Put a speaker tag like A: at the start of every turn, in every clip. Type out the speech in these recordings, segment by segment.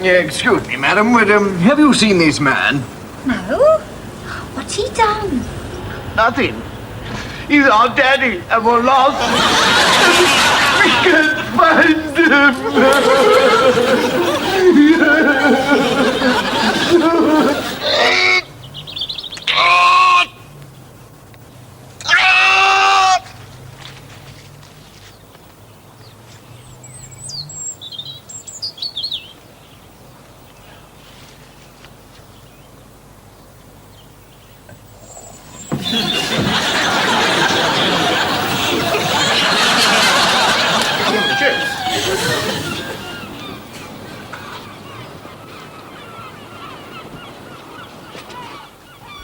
A: Excuse me, madam, but have you seen this man?
B: No. What's he done?
A: Nothing. He's our daddy, and we're lost. We can't find him.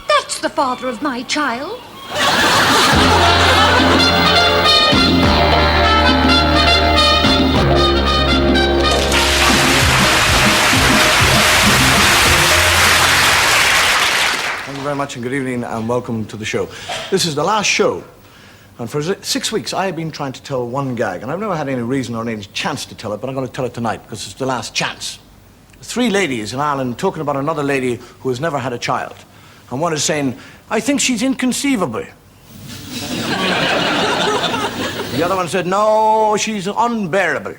B: That's the father of my child.
C: Thank you very much and good evening and welcome to the show. This is the last show. And for 6 weeks, I have been trying to tell one gag, and I've never had any reason or any chance to tell it, but I'm going to tell it tonight because it's the last chance. 3 ladies in Ireland talking about another lady who has never had a child. And one is saying, I think she's inconceivable. The other one said, no, she's unbearable.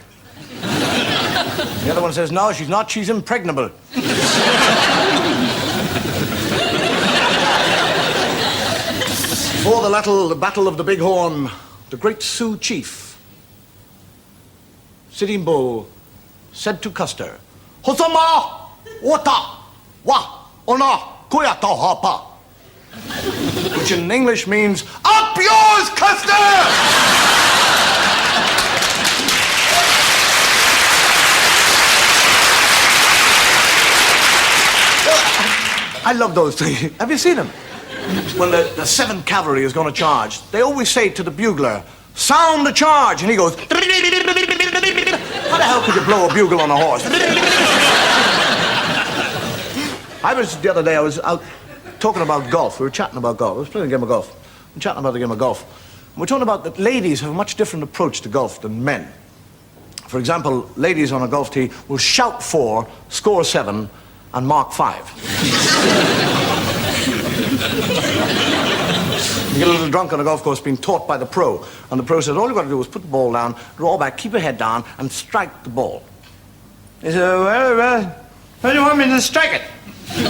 C: The other one says, no, she's not, she's impregnable. Before the battle of the Big Horn, the great Sioux chief, Sitting Bull, said to Custer, Hosama, Wata, Wa, Ona, Kuyata Hapa. Which in English means, up yours, Custer! I love those things. Have you seen them? When the 7th Cavalry is going to charge, they always say to the bugler, sound the charge, and he goes, how the hell could you blow a bugle on a horse? The other day, I was out talking about golf. We were chatting about golf. I was playing a game of golf. I'm chatting about the game of golf. And we're talking about that ladies have a much different approach to golf than men. For example, ladies on a golf tee will shout 4, score 7, and mark 5. You get a little drunk on a golf course being taught by the pro, and the pro says, all you've got to do is put the ball down, draw back, keep your head down, and strike the ball. He said, well, how do you want me to strike it? He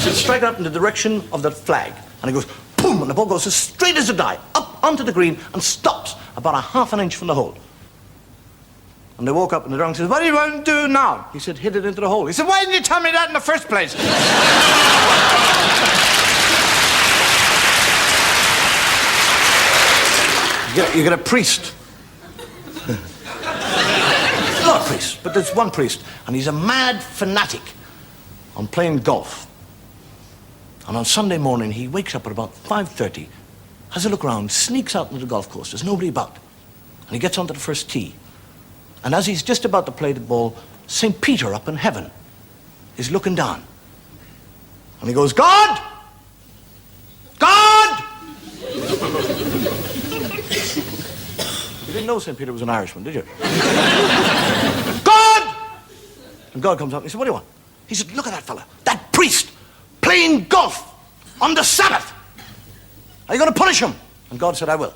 C: said, strike it up in the direction of the flag. And he goes, boom, and the ball goes as straight as a die, up onto the green, and stops about a half an inch from the hole. And they woke up, and the drunk says, what do you want to do now? He said, hit it into the hole. He said, why didn't you tell me that in the first place? You get a priest. Not a priest, but there's one priest, and he's a mad fanatic on playing golf. And on Sunday morning, he wakes up at about 5:30, has a look around, sneaks out into the golf course. There's nobody about. And he gets onto the first tee. And as he's just about to play the ball, St. Peter up in heaven is looking down. And he goes, God! God! You didn't know St. Peter was an Irishman, did you? God! And God comes up and he said, what do you want? He said, look at that fella, that priest, playing golf on the Sabbath. Are you going to punish him? And God said, I will.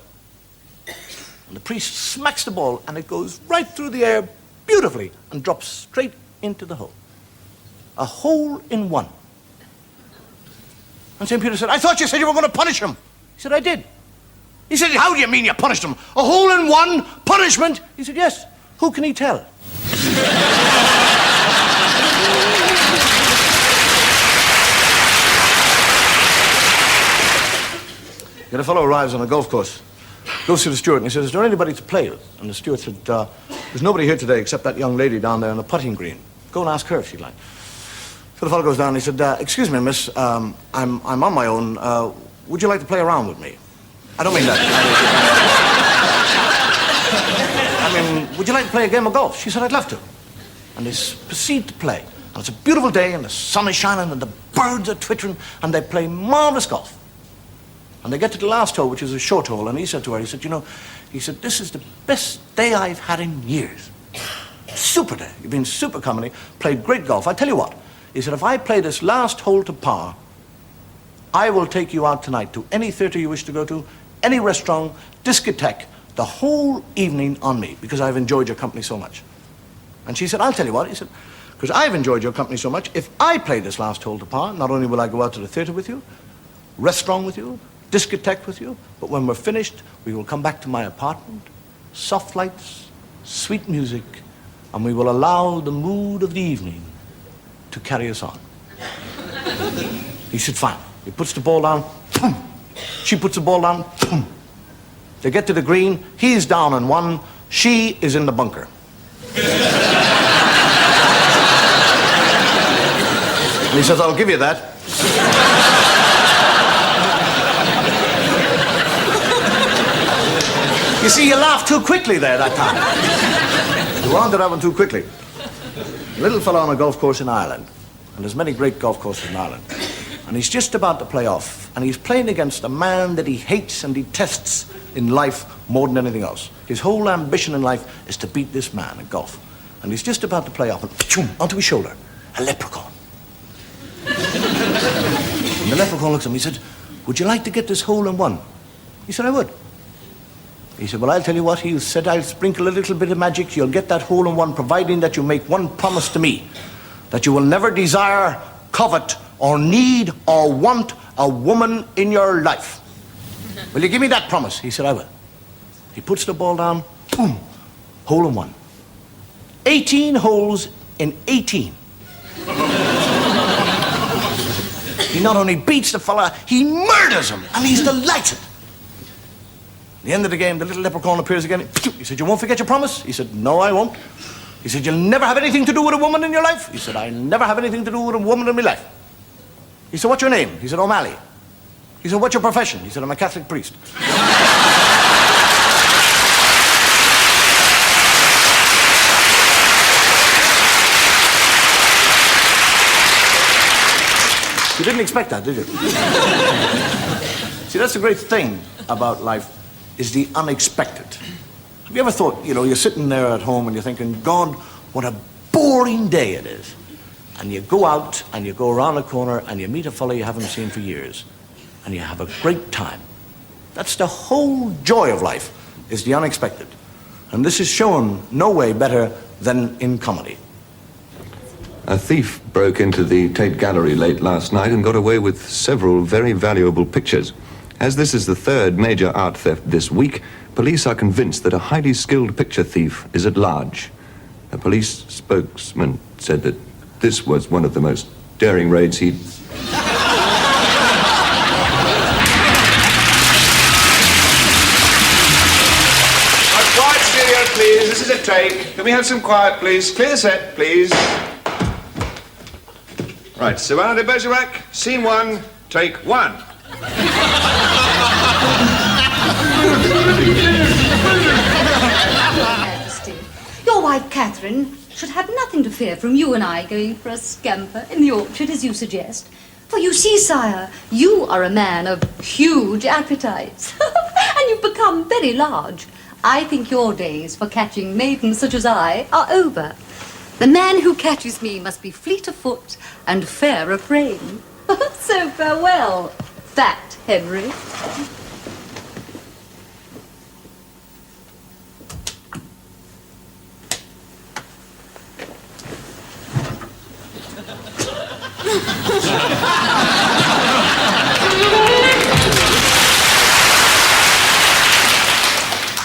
C: And the priest smacks the ball and it goes right through the air beautifully and drops straight into the hole. A hole in one. And St. Peter said, I thought you said you were going to punish him. He said, I did. He said, how do you mean you punished him? A hole in one punishment? He said, yes. Who can he tell? Yet a fellow arrives on a golf course, goes to the steward and he says, is there anybody to play with? And the steward said, there's nobody here today except that young lady down there on the putting green. Go and ask her if she'd like. So the fellow goes down and he said, excuse me, miss, I'm on my own. Would you like to play around with me? I don't mean that. I mean, would you like to play a game of golf? She said, I'd love to. And they proceed to play. And it's a beautiful day, and the sun is shining, and the birds are twittering, and they play marvelous golf. And they get to the last hole, which is a short hole, and he said to her, he said, you know, he said, this is the best day I've had in years. super day. You've been super company, played great golf. I tell you what, he said, if I play this last hole to par, I will take you out tonight to any theatre you wish to go to, any restaurant, discotheque, the whole evening on me, because I've enjoyed your company so much. And she said, I'll tell you what, he said, because I've enjoyed your company so much, if I play this last hole to par, not only will I go out to the theatre with you, restaurant with you, discotheque with you, but when we're finished, we will come back to my apartment, soft lights, sweet music, and we will allow the mood of the evening to carry us on. He said, fine. He puts the ball down, boom. She puts the ball down, boom. They get to the green, he's down on one, she is in the bunker. And he says, I'll give you that. You see, you laughed too quickly there that time. You wound it up too quickly. A little fellow on a golf course in Ireland, and there's many great golf courses in Ireland, and he's just about to play off, and he's playing against a man that he hates and detests in life more than anything else. His whole ambition in life is to beat this man at golf. And he's just about to play off, and choom, onto his shoulder, a leprechaun. And the leprechaun looks at him, he said, would you like to get this hole in one? He said, I would. He said, well, I'll tell you what, he said, I'll sprinkle a little bit of magic, you'll get that hole in one, providing that you make one promise to me, that you will never desire, covet, or need, or want a woman in your life. Will you give me that promise? He said, I will. He puts the ball down, boom, hole in one. 18 holes in 18. He not only beats the fella, he murders him, and he's delighted. At the end of the game, the little leprechaun appears again. He said, you won't forget your promise? He said, no, I won't. He said, you'll never have anything to do with a woman in your life? He said, I never have anything to do with a woman in my life. He said, what's your name? He said, O'Malley. He said, what's your profession? He said, I'm a Catholic priest. You didn't expect that, did you? See, that's the great thing about life, is the unexpected. Have you ever thought, you know, you're sitting there at home and you're thinking, God, what a boring day it is. And you go out and you go around a corner and you meet a fellow you haven't seen for years. And you have a great time. That's the whole joy of life, is the unexpected. And this is shown no way better than in comedy.
D: A thief broke into the Tate Gallery late last night and got away with several very valuable pictures. As this is the third major art theft this week, police are convinced that a highly skilled picture thief is at large. A police spokesman said that this was one of the most daring raids he'd...
E: Quiet studio, please. This is a take. Can we have some quiet, please? Clear the set, please. Right, Savannah de Bergerac, scene one, take one.
B: Majesty, your wife Catherine should have nothing to fear from you and I going for a scamper in the orchard, as you suggest. For you see, sire, you are a man of huge appetites, and you've become very large. I think your days for catching maidens such as I are over. The man who catches me must be fleet of foot and fair of frame. So farewell, fat Henry.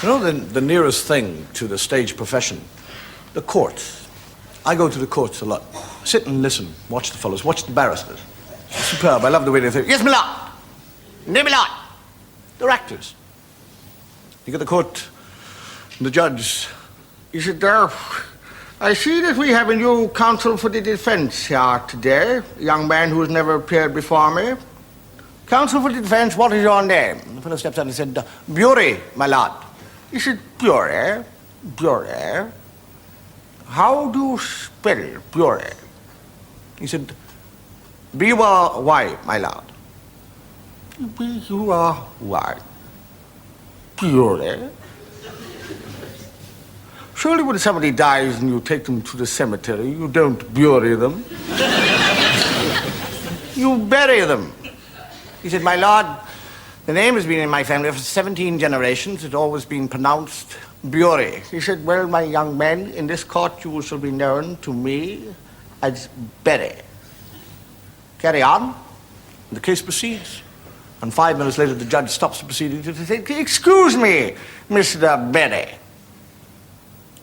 C: You know, the nearest thing to the stage profession, the courts. I go to the courts a lot. Sit and listen, watch the fellows, watch the barristers. Superb, I love the way they say, yes, my lord, no, my lord. They're actors. You get the court, and the judge, he said, I see that we have a new counsel for the defense here today, a young man who has never appeared before me. Counsel for the defense, what is your name? The fellow steps out and said, Bury, my lord. He said, Bury, Bury. How do you spell Bury? He said, B-U-R-Y, my lord. B-U-R-Y. Bury. Surely when somebody dies and you take them to the cemetery, you don't bury them. You bury them. He said, my lord, the name has been in my family for 17 generations. It's always been pronounced Bury. He said, well, my young men, in this court you shall be known to me as Berry. Carry on. The case proceeds. And 5 minutes later, the judge stops the proceedings and says, excuse me, Mr. Berry.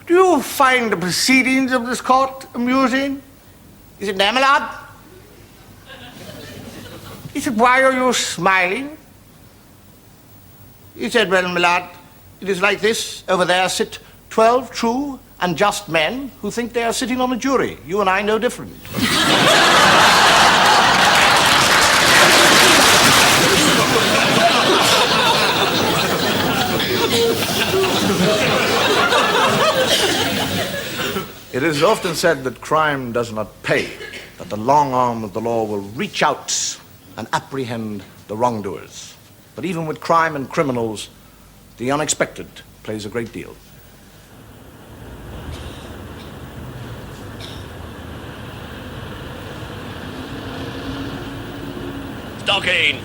C: Do you find the proceedings of this court amusing? He said, no, my lord. He said, why are you smiling? He said, well, my lord, it is like this. Over there sit 12 true and just men who think they are sitting on a jury. You and I know different. It is often said that crime does not pay, that the long arm of the law will reach out and apprehend the wrongdoers. But even with crime and criminals, the unexpected plays a great deal.
F: Stocking!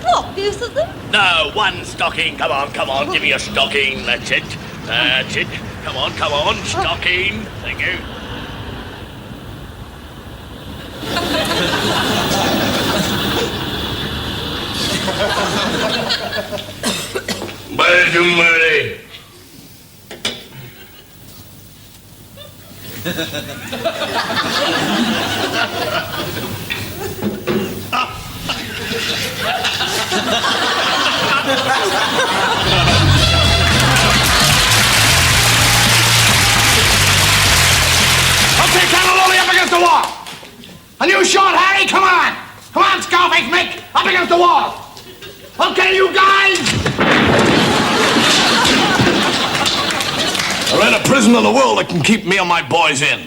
B: What, both of them?
F: No, one stocking. Come on, give me a stocking. That's it. That's it. Come on, stocking. Thank you. Murray.
C: Okay, Cannelloni, up against the wall. A new shot, Harry, come on. Come on, Scarface Mick, up against the wall. Okay, you guys.
E: There ain't a prison in the world that can keep me and my boys in.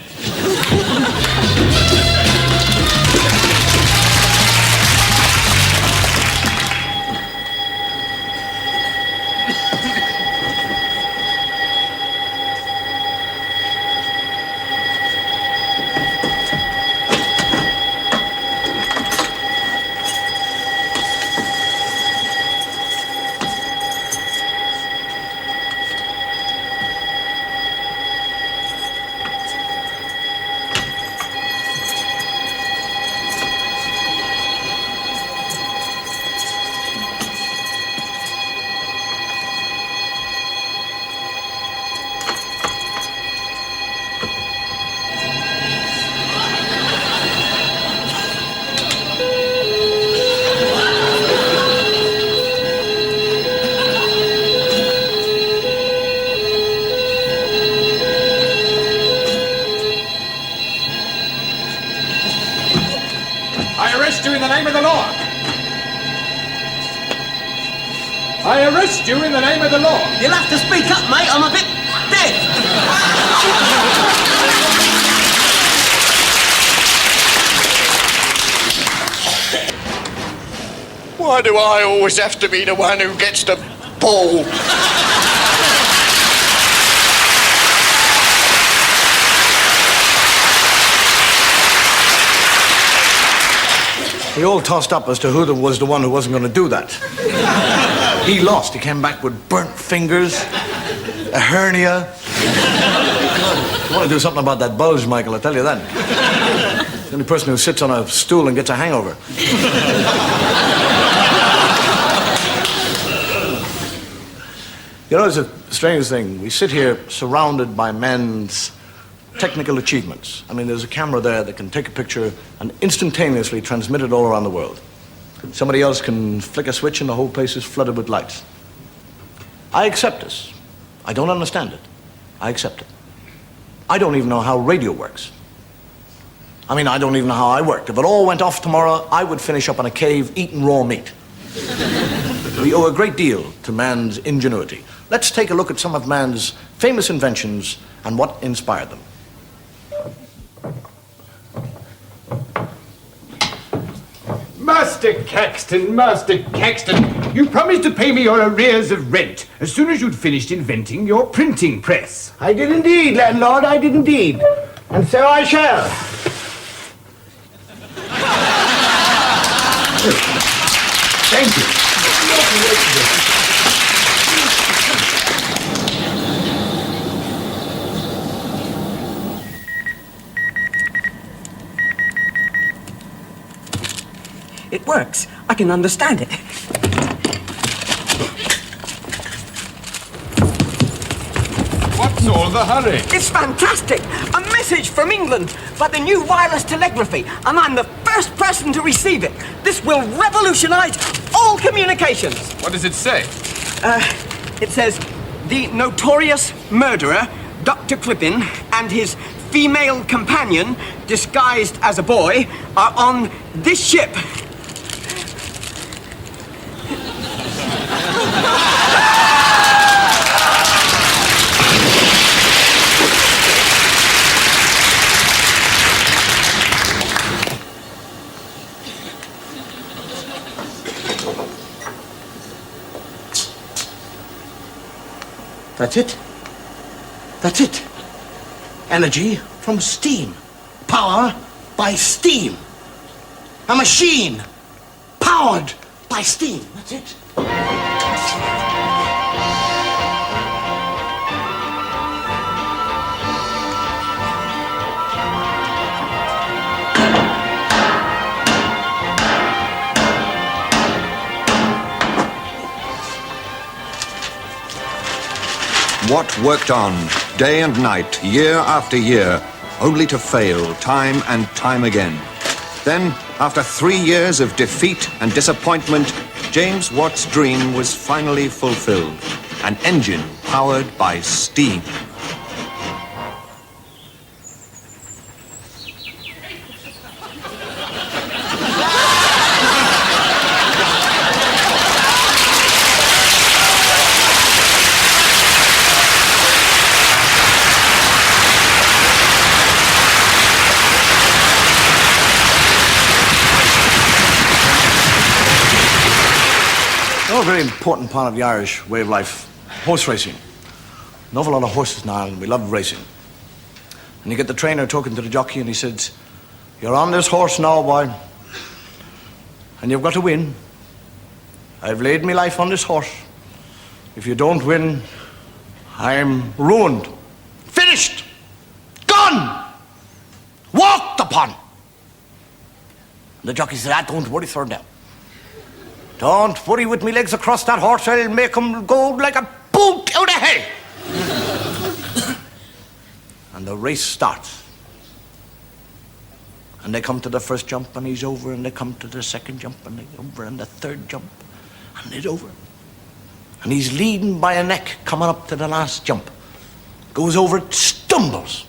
G: I arrest you in the name of the law. I arrest you in the name of the law.
H: You'll have to speak up, mate. I'm a bit deaf.
A: Why do I always have to be the one who gets the ball?
C: We all tossed up as to who was the one who wasn't going to do that. He lost. He came back with burnt fingers, a hernia. You want to do something about that bulge, Michael, I tell you that. The only person who sits on a stool and gets a hangover. You know, it's a strange thing. We sit here surrounded by men's technical achievements. I mean, there's a camera there that can take a picture and instantaneously transmit it all around the world. Somebody else can flick a switch and the whole place is flooded with lights. I accept this. I don't understand it. I accept it. I don't even know how radio works. I mean, I don't even know how I worked. If it all went off tomorrow, I would finish up in a cave eating raw meat. We owe a great deal to man's ingenuity. Let's take a look at some of man's famous inventions and what inspired them.
G: Master Caxton,
E: You promised to pay me your arrears of rent as soon as you'd finished inventing your printing press.
C: I did indeed, landlord, I did indeed. And so I shall.
E: Thank you.
H: It works. I can understand it.
G: What's all the hurry?
H: It's fantastic! A message from England by the new wireless telegraphy, and I'm the first person to receive it. This will revolutionize all communications.
G: What does it say?
H: It says, the notorious murderer, Dr. Clippin, and his female companion, disguised as a boy, are on this ship.
C: That's it. That's it. Energy from steam. Power by steam. A machine powered by steam. That's it.
D: What worked on, day and night, year after year, only to fail time and time again. Then, after 3 years of defeat and disappointment, James Watt's dream was finally fulfilled. An engine powered by steam.
C: A very important part of the Irish way of life, horse racing. An awful lot of horses in Ireland. We love racing. And you get the trainer talking to the jockey and he says, "You're on this horse now, boy. And you've got to win. I've laid my life on this horse. If you don't win, I'm ruined. Finished. Gone. Walked upon." And the jockey said, "Don't worry, sir, now. Don't worry with me legs across that horse. I'll make him go like a boot out of hell." And the race starts. And they come to the first jump and he's over, and they come to the second jump and they're over, and the third jump and he's over. And he's leading by a neck coming up to the last jump. Goes over, stumbles.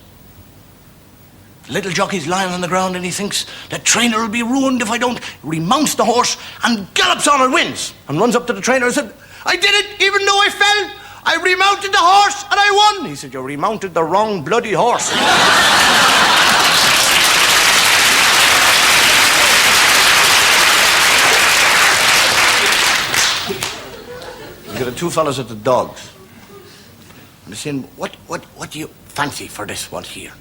C: The little jockey's lying on the ground and he thinks the trainer will be ruined if I don't. Remounts the horse and gallops on and wins. And runs up to the trainer and said, "I did it even though I fell. I remounted the horse and I won." He said, "You remounted the wrong bloody horse." You get the two fellas at the dogs. And they're saying, what do you fancy for this one here?"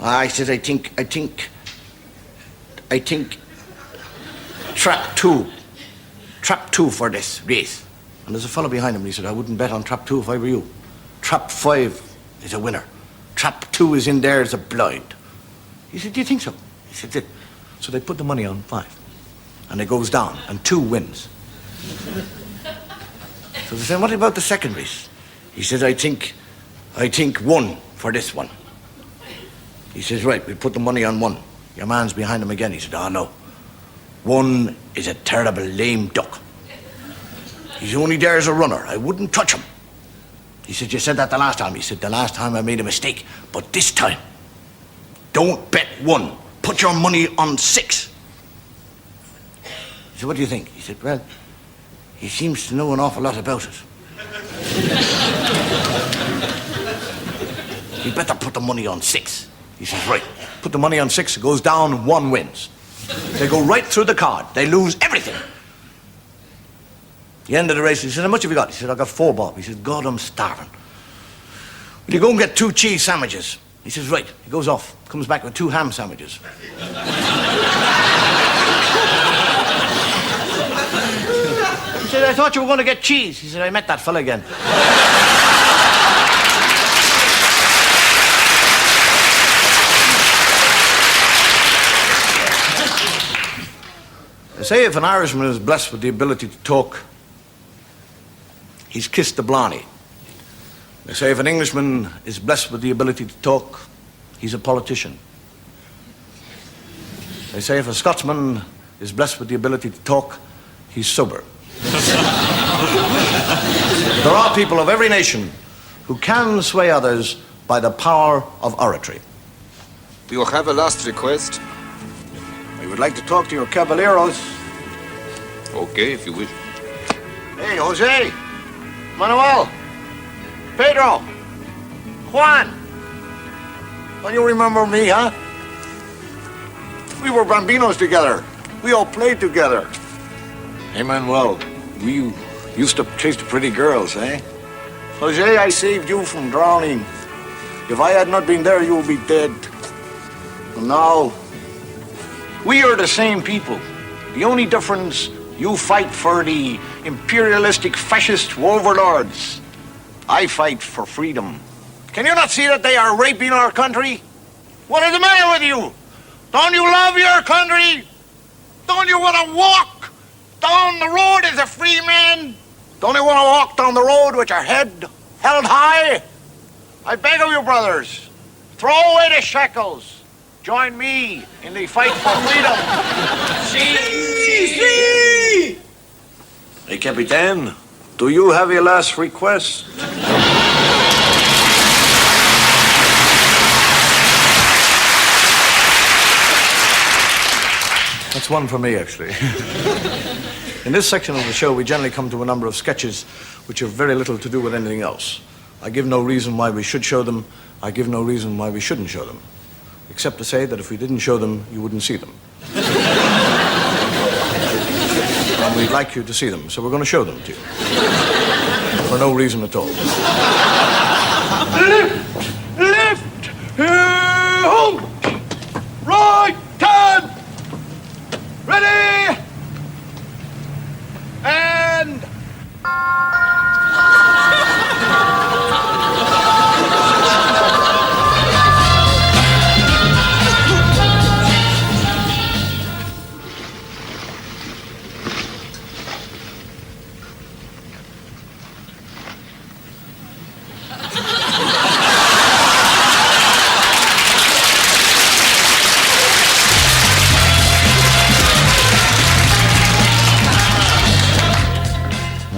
C: I said, I think trap two for this race. And there's a fellow behind him, and he said, "I wouldn't bet on trap 2 if I were you. Trap 5 is a winner. Trap 2 is in there as a blind." He said, "Do you think so?" He said, "Yeah." So they put the money on 5. And it goes down, and 2 wins. So they said, "What about the second race?" He said, I think 1 for this one." He says, "Right, we put the money on 1. Your man's behind him again." He said, "Oh, no. 1 is a terrible lame duck. He's only there as a runner. I wouldn't touch him." He said, "You said that the last time." He said, "The last time I made a mistake, but this time, don't bet 1. Put your money on 6. He said, "What do you think?" He said, "Well, he seems to know an awful lot about it. You better put the money on 6. He says, "Right." Put the money on 6, it goes down, 1 wins. They go right through the card. They lose everything. The end of the race, he said, how much have you got? He said, I got 4 bob. He said, God, I'm starving. Will you go and get 2 cheese sandwiches? He says, right. He goes off, comes back with 2 ham sandwiches. He said, I thought you were going to get cheese. He said, I met that fella again. They say if an Irishman is blessed with the ability to talk, he's kissed the blarney. They say if an Englishman is blessed with the ability to talk, he's a politician. They say if a Scotsman is blessed with the ability to talk, he's sober. There are people of every nation who can sway others by the power of oratory.
E: Do you have a last request?
C: I would like to talk to your caballeros.
E: Okay, if you wish.
C: Hey, Jose, Manuel, Pedro, Juan. Don't you remember me, huh? We were bambinos together. We all played together. Hey, Manuel, we used to chase the pretty girls, eh? Jose, I saved you from drowning. If I had not been there, you would be dead. And now, we are the same people. The only difference, you fight for the imperialistic fascist overlords. I fight for freedom. Can you not see that they are raping our country? What is the matter with you? Don't you love your country? Don't you want to walk down the road as a free man? Don't you want to walk down the road with your head held high? I beg of you, brothers, throw away the shackles. Join me in the fight for freedom. See? Hey, Capitan, do you have your last request? That's one for me, actually. In this section of the show, we generally come to a number of sketches which have very little to do with anything else. I give no reason why we should show them. I give no reason why we shouldn't show them. Except to say that if we didn't show them, you wouldn't see them. And we'd like you to see them, so we're going to show them to you. For no reason at all. Left, hold, right, turn, ready, and...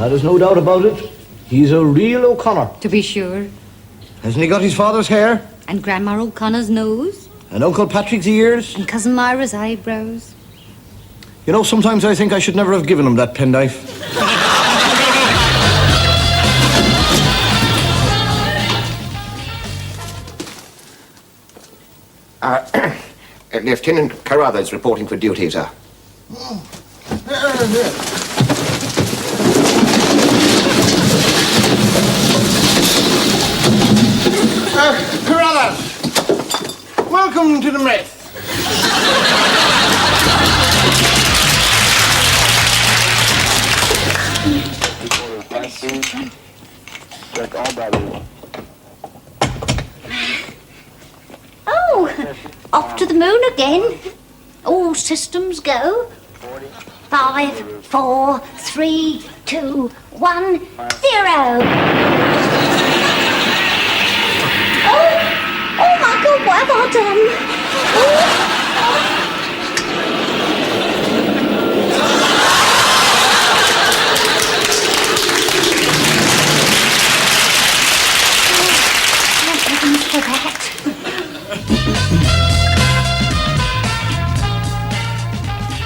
C: There's no doubt about it. He's a real O'Connor.
B: To be sure.
C: Hasn't he got his father's hair?
B: And Grandma O'Connor's nose.
C: And Uncle Patrick's ears?
B: And Cousin Myra's eyebrows.
C: You know, sometimes I think I should never have given him that penknife.
I: Lieutenant Carruthers reporting for duty, sir.
C: Carruthers, welcome to the mess.
J: Oh, off to the moon again. All systems go. 5, 4, 3, 2, 1, 0. Oh my God, what have I done? Thank heavens for that.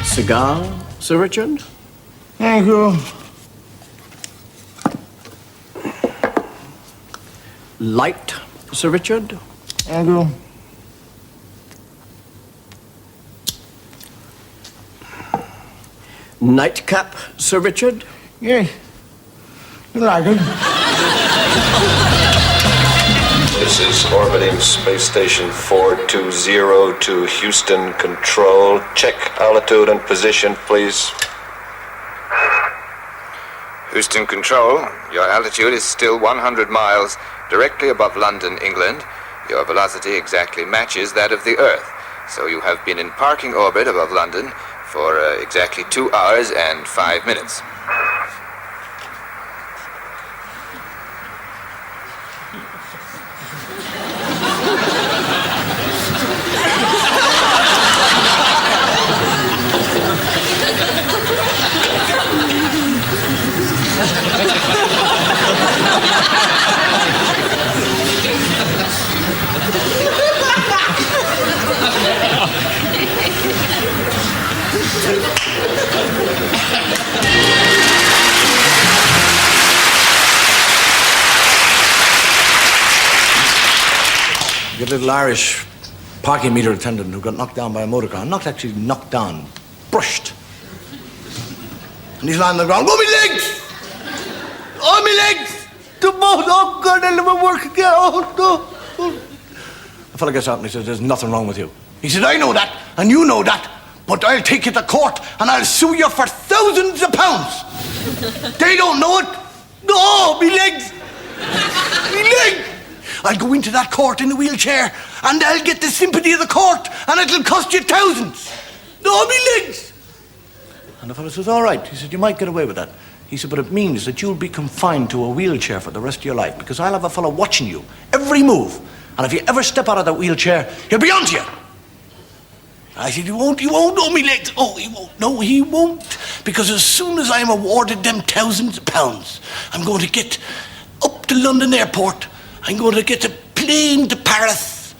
C: Cigar, Sir Richard? Thank you. Light, Sir Richard? Thank you. Nightcap, Sir Richard? Yes, You like it?
D: This is orbiting Space Station 420 to Houston Control. Check altitude and position, please.
K: Houston Control, your altitude is still 100 miles directly above London, England. Your velocity exactly matches that of the Earth. So you have been in parking orbit above London for exactly 2 hours and 5 minutes.
C: Your little Irish parking meter attendant who got knocked down by a motor car. Not actually knocked down, brushed. And he's lying on the ground. Oh, my legs! Oh, my legs! Oh, God, I'll never work again. Oh, no. The fellow gets out and he says, there's nothing wrong with you. He said, I know that, and you know that, but I'll take you to court and I'll sue you for thousands of pounds. They don't know it. No, me legs. Me legs. I'll go into that court in a wheelchair and I'll get the sympathy of the court and it'll cost you thousands. No, me legs. And the fellow says, all right. He said, you might get away with that. He said, but it means that you'll be confined to a wheelchair for the rest of your life because I'll have a fellow watching you, every move. And if you ever step out of that wheelchair, he'll be onto you. I said, he won't, oh, me legs. Oh, he won't. No, he won't. Because as soon as I'm awarded them thousands of pounds, I'm going to get up to London Airport. I'm going to get a plane to Paris.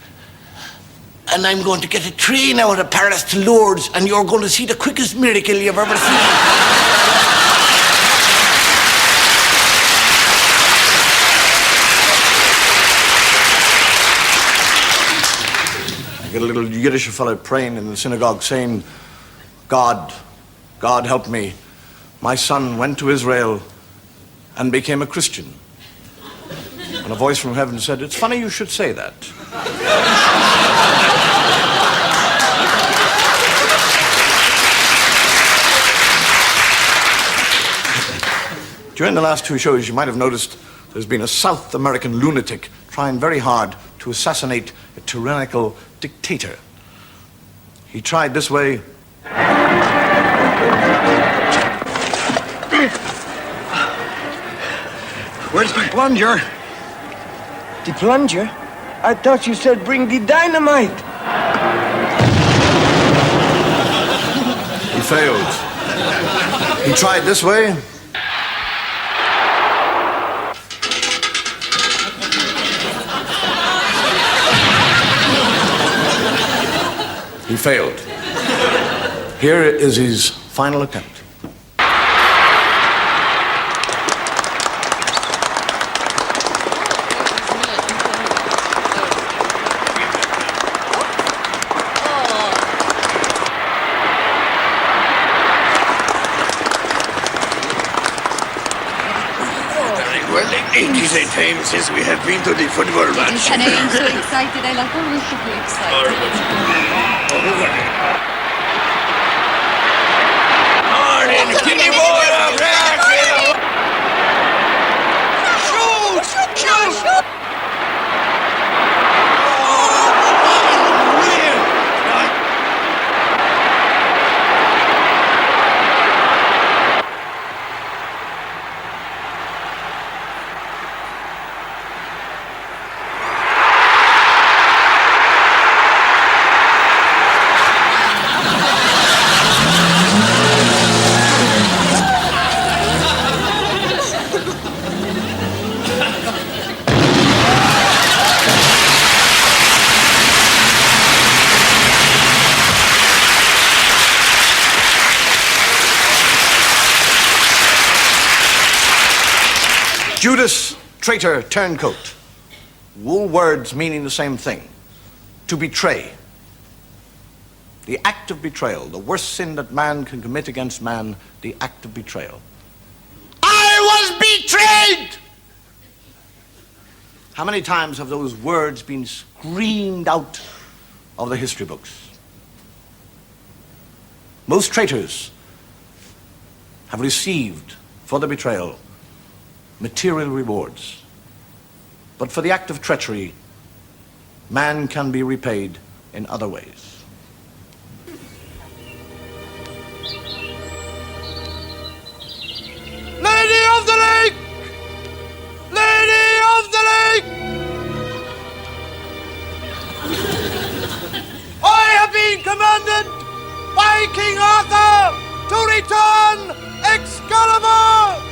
C: And I'm going to get a train out of Paris to Lourdes. And you're going to see the quickest miracle you've ever seen. I get a little Yiddish fellow praying in the synagogue saying, God help me. My son went to Israel and became a Christian. And a voice from heaven said, it's funny you should say that. During the last two shows, you might have noticed there's been a South American lunatic trying very hard to assassinate a tyrannical dictator. He tried this way.
H: Where's my plunger? The plunger? I thought you said bring the dynamite.
C: He failed. He tried this way. He failed. Here is his final attempt.
A: Well, it is a time since we have been to the football match.
B: And I am so excited. I like always to be excited.
A: Morning, give me more of that. Shoot!
C: Judas, traitor, turncoat. All words meaning the same thing. To betray. The act of betrayal, the worst sin that man can commit against man, the act of betrayal. I was betrayed! How many times have those words been screamed out of the history books? Most traitors have received for the betrayal material rewards. But for the act of treachery, man can be repaid in other ways. Lady of the Lake! Lady of the Lake! I have been commanded by King Arthur to return Excalibur!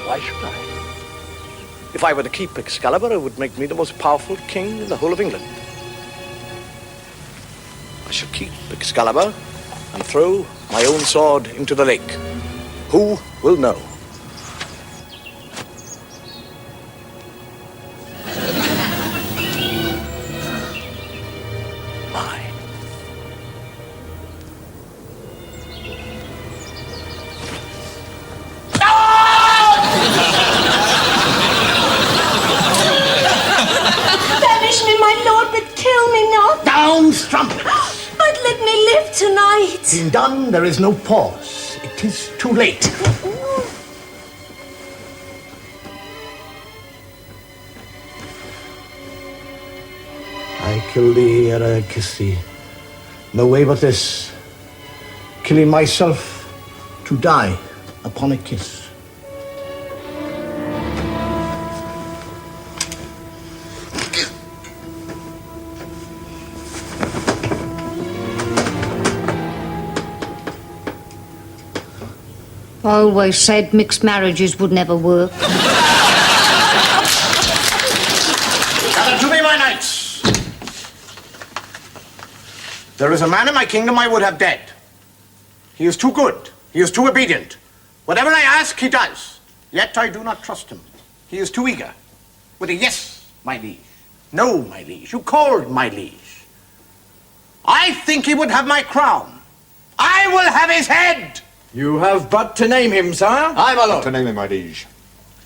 C: Why should I? If I were to keep Excalibur, it would make me the most powerful king in the whole of England. I shall keep Excalibur and throw my own sword into the lake. Who will know?
J: But let me live tonight.
C: Being done, there is no pause. It is too late. I kill thee ere I kiss thee. No way but this. Killing myself to die upon a kiss.
B: I always said mixed marriages would never work.
C: Gather to me, my knights. There is a man in my kingdom I would have dead. He is too good. He is too obedient. Whatever I ask, he does. Yet I do not trust him. He is too eager. With a yes, my liege. No, my liege. You called my liege. I think he would have my crown. I will have his head.
H: You have but to name him, sire.
C: Aye, my lord.
E: To name him, my liege.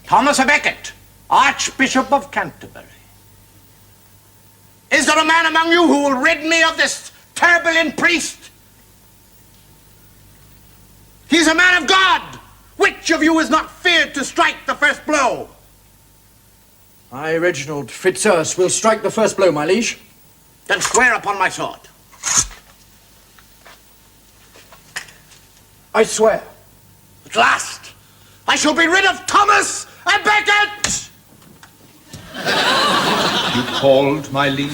C: Thomas a Becket, Archbishop of Canterbury. Is there a man among you who will rid me of this turbulent priest? He's a man of God. Which of you is not feared to strike the first blow?
H: I, Reginald Fitzurse, will strike the first blow, my liege.
C: Then swear upon my sword.
H: I swear.
C: At last, I shall be rid of Thomas a Becket!
E: You called, my liege?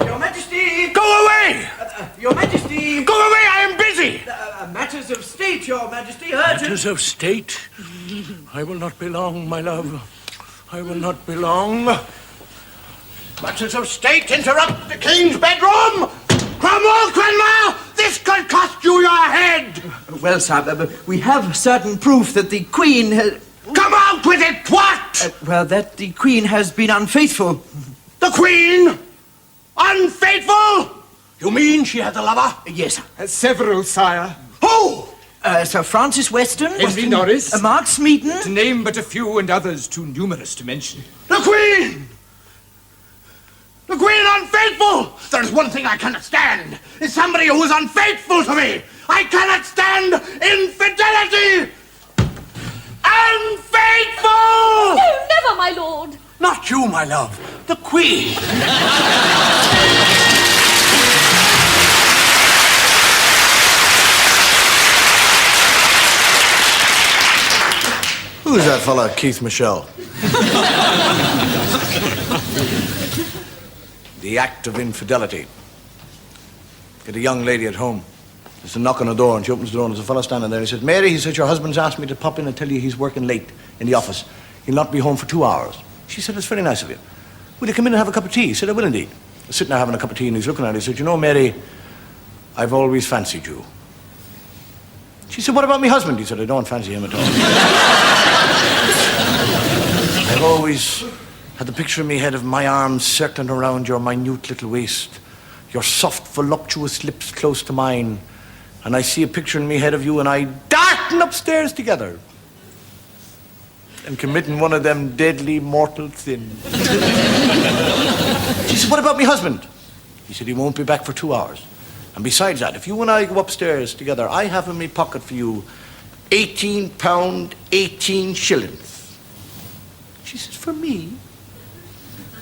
H: Your Majesty!
C: Go away!
H: Your Majesty!
C: Go away, I am busy!
H: Matters of state, Your Majesty, urgent.
A: Matters of state? I will not be long, my love. I will not be long. Matters of state interrupt the king's bedroom! Cromwell, Cranmer, this could cost you your head!
H: Well, sir, we have certain proof that the Queen has...
C: Come out with it, what?
H: Well, that the Queen has been unfaithful.
C: The Queen? Unfaithful? You mean she had a lover?
H: Yes, sir.
G: Several, sire.
C: Who?
H: Sir Francis Weston.
G: Henry Norris.
H: Mark Smeaton.
G: To name but a few, and others too numerous to mention.
C: The Queen! The Queen unfaithful! There is one thing I cannot stand. Is somebody who is unfaithful to me. I cannot stand infidelity! Unfaithful!
J: No, never, my lord.
C: Not you, my love. The Queen. Who's that fella, Keith Michelle? The act of infidelity. Get a young lady at home. There's a knock on the door, and she opens the door, and there's a fella standing there. He says, Mary, he said, your husband's asked me to pop in and tell you he's working late in the office. He'll not be home for 2 hours. She said, it's very nice of you. Will you come in and have a cup of tea? He said, I will indeed. I was sitting there having a cup of tea, and he's looking at her. He said, you know, Mary, I've always fancied you. She said, what about my husband? He said, I don't fancy him at all. I've always had the picture in me head of my arms circling around your minute little waist, your soft, voluptuous lips close to mine, and I see a picture in me head of you and I darting upstairs together and committing one of them deadly mortal sins. She said, what about my husband? He said, he won't be back for 2 hours. And besides that, if you and I go upstairs together, I have in my pocket for you £18, 18 shillings. She says, for me?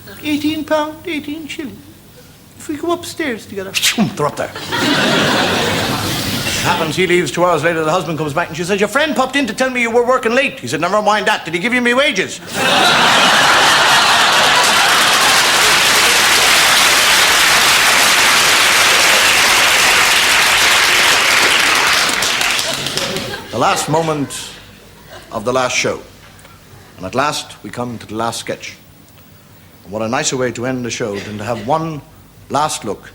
C: £18, 18 shillings? If we go upstairs together, they're up there. Happens, he leaves 2 hours later, the husband comes back and she says, your friend popped in to tell me you were working late. He said, never mind that. Did he give you me wages? The last moment of the last show. And at last, we come to the last sketch. And what a nicer way to end the show than to have one last look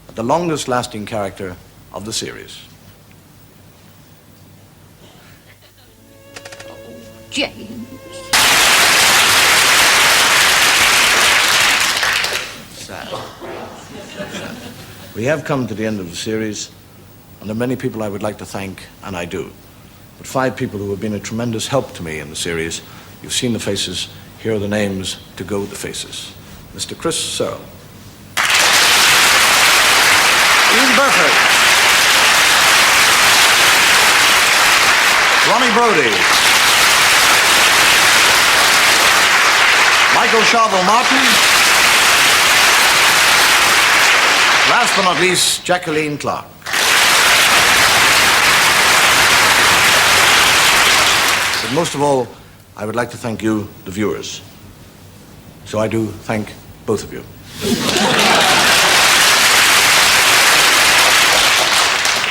C: at the longest lasting character of the series.
B: James.
C: Sad. We have come to the end of the series, and there are many people I would like to thank, and I do. But 5 people who have been a tremendous help to me in the series. You've seen the faces, here are the names to go with the faces. Mr. Chris Searle. Ian Burford. Ronnie Brody. Michael Shovel-Martin. Last but not least, Jacqueline Clark. But most of all, I would like to thank you, the viewers. So I do thank both of you.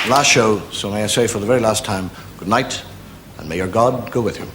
C: Last show, so may I say for the very last time, good night, and may your God go with you.